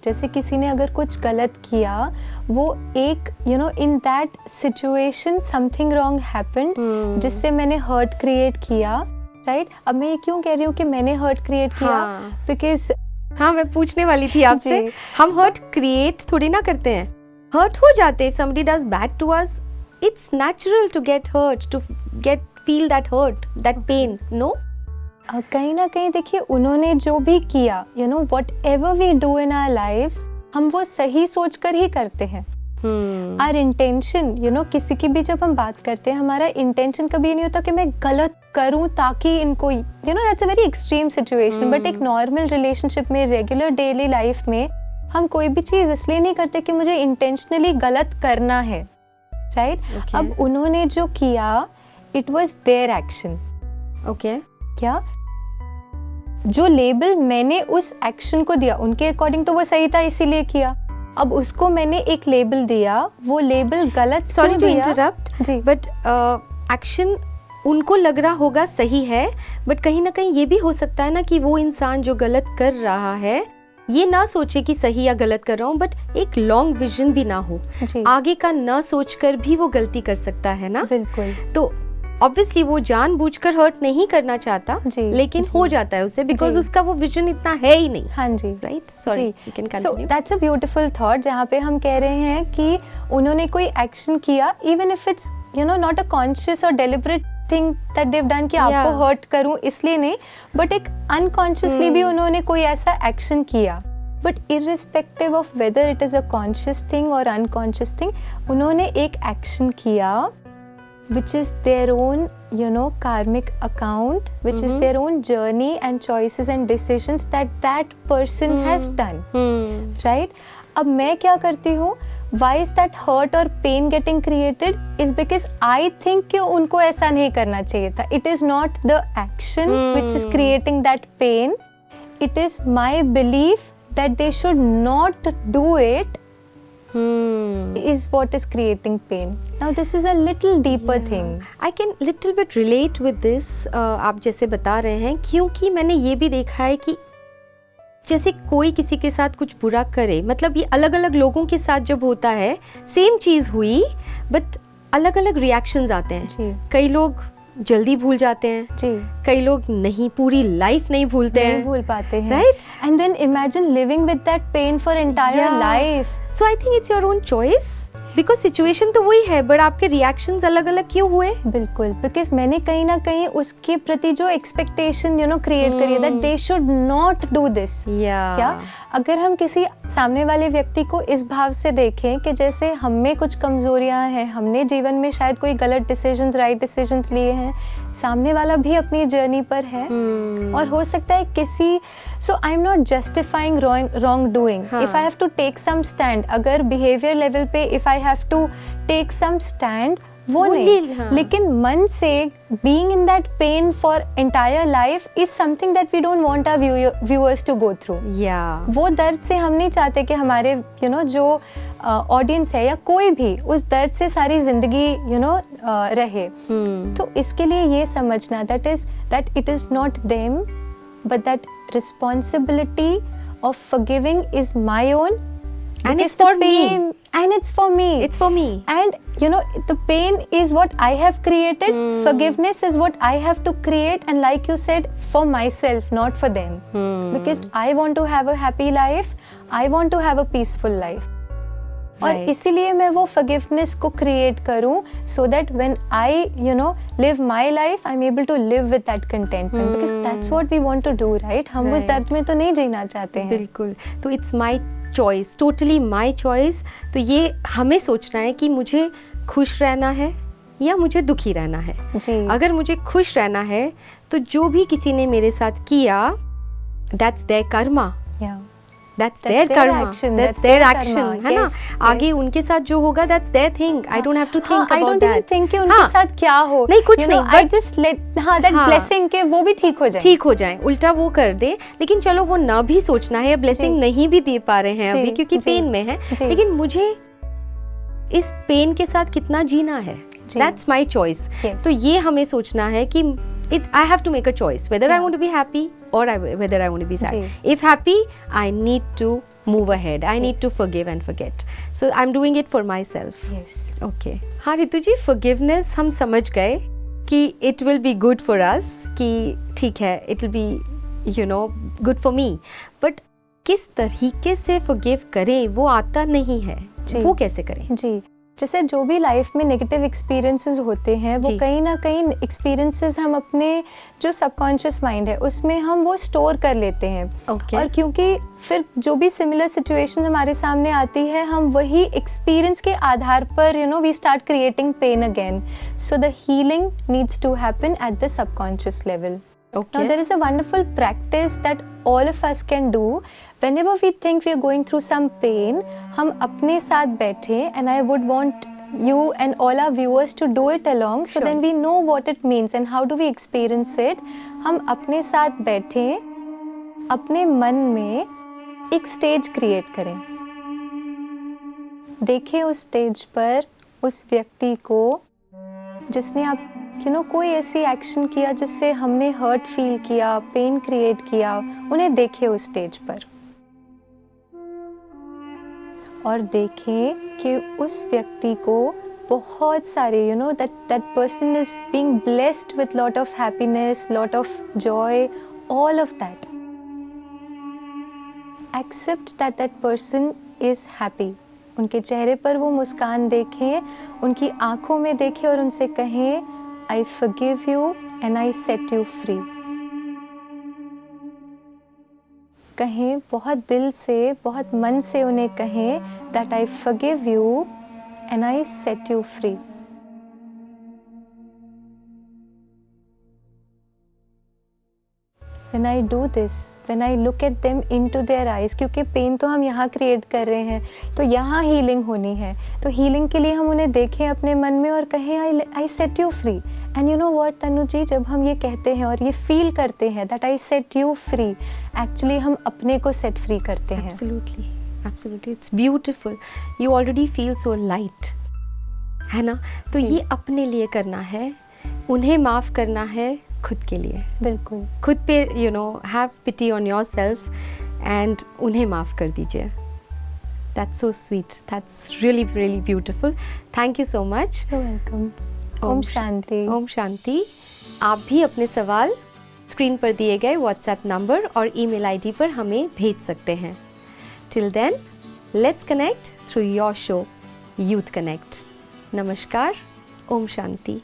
जैसे किसी ने अगर कुछ गलत किया, वो एक in that situation something wrong happened जिससे मैंने हर्ट क्रिएट किया, राइट? अब मैं ये क्यों कह रही हूँ कि मैंने हर्ट क्रिएट किया, बिकॉज मैं पूछने वाली थी आपसे, हम हर्ट क्रिएट थोड़ी ना करते हैं, हर्ट हो जाते हैं। If somebody does bad to us, it's natural to get hurt, to feel that hurt, that pain, no? कहीं ना कहीं देखिए, उन्होंने जो भी किया, whatever we do in our lives, हम वो सही सोच कर ही करते हैं। Our intention, किसी की भी जब हम बात करते हैं, हमारा इंटेंशन कभी नहीं होता कि मैं गलत करूं ताकि इनको, that's a very extreme situation, but एक नॉर्मल रिलेशनशिप में, रेगुलर डेली लाइफ में हम कोई भी चीज़ इसलिए नहीं करते कि मुझे इंटेंशनली गलत करना है, राइट? अब उन्होंने जो किया, it was their action. Okay, क्या जो लेबल मैंने उस एक्शन को दिया, उनके अकॉर्डिंग तो वो सही था इसीलिए किया, अब उसको मैंने एक लेबल दिया, वो लेबल गलत। Sorry to interrupt ji, but action उनको लग रहा होगा सही है, बट कहीं ना कहीं ये भी हो सकता है ना कि वो इंसान जो गलत कर रहा है ये ना सोचे कि सही या गलत कर रहा हूँ, बट एक लॉन्ग विजन भी ना हो, आगे का ना सोचकर भी वो गलती कर सकता है ना। बिल्कुल। तो ऑब्वियसली वो जानबूझकर हर्ट नहीं करना चाहता, लेकिन हो जाता है उसे, बिकॉज उसका वो विजन इतना है ही नहीं। हाँ जी, right, sorry, you can continue. That's a beautiful thought, जहाँ पे हम कह रहे हैं कि उन्होंने कोई एक्शन किया, even if it's not a conscious और deliberate thing that they've done कि आपको हर्ट करूं इसलिए नहीं, बट एक अनकॉन्शियसली भी उन्होंने कोई ऐसा एक्शन किया। But irrespective of whether it is a conscious thing और अनकॉन्शियस थिंग, उन्होंने एक एक्शन किया which is their own karmic account, which is their own journey and choices and decisions that person has done, right? अब मैं क्या करती हूँ, why is that hurt or pain getting created is because I think कि उनको ऐसा नहीं करना चाहिए था. It is not the action which is creating that pain, it is my belief that they should not do it is what is creating pain. Now this is a little deeper thing. I can little bit relate with this. आप जैसे बता रहे हैं, क्योंकि मैंने ये भी देखा है कि जैसे कोई किसी के साथ कुछ बुरा करे, मतलब ये अलग अलग लोगों के साथ जब होता है, सेम चीज़ हुई बट अलग अलग रिएक्शंस आते हैं। कई लोग जल्दी भूल जाते हैं जी, कई लोग नहीं, पूरी लाइफ नहीं भूलते हैं, नहीं भूल पाते हैं, right? And then imagine living with that pain for entire life. So I think it's your own choice, because situation तो वही है, बट आपके रिएक्शंस अलग अलग क्यों हुए? बिल्कुल, बिकॉज मैंने कहीं ना कहीं उसके प्रति जो एक्सपेक्टेशन क्रिएट करी है that they should not do this. क्या अगर हम किसी सामने वाले व्यक्ति को इस भाव से देखें कि जैसे हम में कुछ कमजोरियां हैं, हमने जीवन में शायद कोई गलत डिसीजंस, राइट डिसीजंस लिए हैं, सामने वाला भी अपनी जर्नी पर है, और हो सकता है किसी, so I am not justifying wrong doing, if I have to take some stand, अगर बिहेवियर लेवल पे if I have to take some stand, वो नहीं, लेकिन मन से being in that pain for entire life is something that we don't want our viewers to go through. वो दर्द से हम नहीं चाहते कि हमारे जो ऑडियंस है या कोई भी उस दर्द से सारी जिंदगी रहे। तो इसके लिए ये समझना that it is not them but that responsibility of forgiving is my own, and it's for me. And it's for me. It's for me. And the pain is what I have created. Forgiveness is what I have to create. And like you said, for myself, not for them. Because I want to have a happy life. I want to have a peaceful life. और इसीलिए मैं वो forgiveness को create करूँ, so that when I live my life, I'm able to live with that contentment. Because that's what we want to do, right? हम उस दर्द में तो नहीं जीना चाहते हैं। बिल्कुल। तो it's my choice, totally my choice. तो ये हमें सोचना है कि मुझे खुश रहना है या मुझे दुखी रहना है जी। अगर मुझे खुश रहना है तो जो भी किसी ने मेरे साथ किया, that's their karma, that's their karma, that's their action, है ना? आगे उनके साथ जो होगा, that's their thing, I don't have to think about that. I don't think कि उनके साथ क्या हो, नहीं, कुछ नहीं, I just let that blessing के वो भी ठीक हो जाए, उल्टा वो कर दे। लेकिन चलो वो ना भी सोचना है, ब्लेसिंग नहीं भी दे पा रहे हैं अभी क्योंकि पेन में है, लेकिन मुझे इस पेन के साथ कितना जीना है, दैट्स माय चॉइस। तो ये हमें सोचना है कि I have to make a choice whether I want to be happy or whether I want to be sad. If happy, I need to move ahead. I need to forgive and forget. So I'm doing it for myself. Yes. Okay. हाँ रितु जी, forgiveness हम समझ गए कि it will be good for us, कि ठीक है, it will be good for me. But किस तरीके से forgive करें वो आता नहीं है, वो कैसे करें? जी, जैसे जो भी लाइफ में नेगेटिव एक्सपीरियंसेस होते हैं वो कहीं ना कहीं एक्सपीरियंसेस हम अपने जो सबकॉन्शियस माइंड है उसमें हम वो स्टोर कर लेते हैं। और क्योंकि फिर जो भी सिमिलर सिचुएशन हमारे सामने आती है हम वही एक्सपीरियंस के आधार पर we start creating pain again. So the healing needs to happen at the subconscious level. Now there is a wonderful practice that all of us can do whenever we think we are going through some pain. हम अपने साथ बैठे and I would want you and all our viewers to do it along so then we know what it means and how do we experience it. हम अपने साथ बैठे अपने मन में एक स्टेज क्रिएट करें, देखें उस स्टेज पर उस व्यक्ति को जिसने आप कोई ऐसी एक्शन किया जिससे हमने हर्ट फील किया, पेन क्रिएट किया, उन्हें देखें उस स्टेज पर और देखें कि उस व्यक्ति को बहुत सारे that person is being blessed with lot of happiness, lot of joy, all of that. Accept that that person is happy. उनके चेहरे पर वो मुस्कान देखें, उनकी आंखों में देखें और उनसे कहें I forgive you and I set you free. कहें, बहुत दिल से, बहुत मन से उन्हें कहें that I forgive you and I set you free. When I do this, when I look at them into their eyes, क्योंकि पेन तो हम यहाँ क्रिएट कर रहे हैं तो यहाँ हीलिंग होनी है, तो हीलिंग के लिए हम उन्हें देखें अपने मन में और कहें I set you free. And you know what तनु जी, जब हम ये कहते हैं और ये फील करते हैं that I set you free, actually हम अपने को set free करते हैं. Absolutely, absolutely, it's beautiful. You already feel so light, है ना? तो ये अपने लिए करना है, उन्हें माफ़ करना है खुद के लिए। बिल्कुल, खुद पे have pity on yourself and उन्हें माफ़ कर दीजिए। That's so sweet. That's really really beautiful. Thank you so much. You're welcome. Om Shanti. Om Shanti. आप भी अपने सवाल स्क्रीन पर दिए गए व्हाट्सएप नंबर और ईमेल आईडी पर हमें भेज सकते हैं। Till then, let's connect through your show, Youth Connect. नमस्कार, ओम शांति।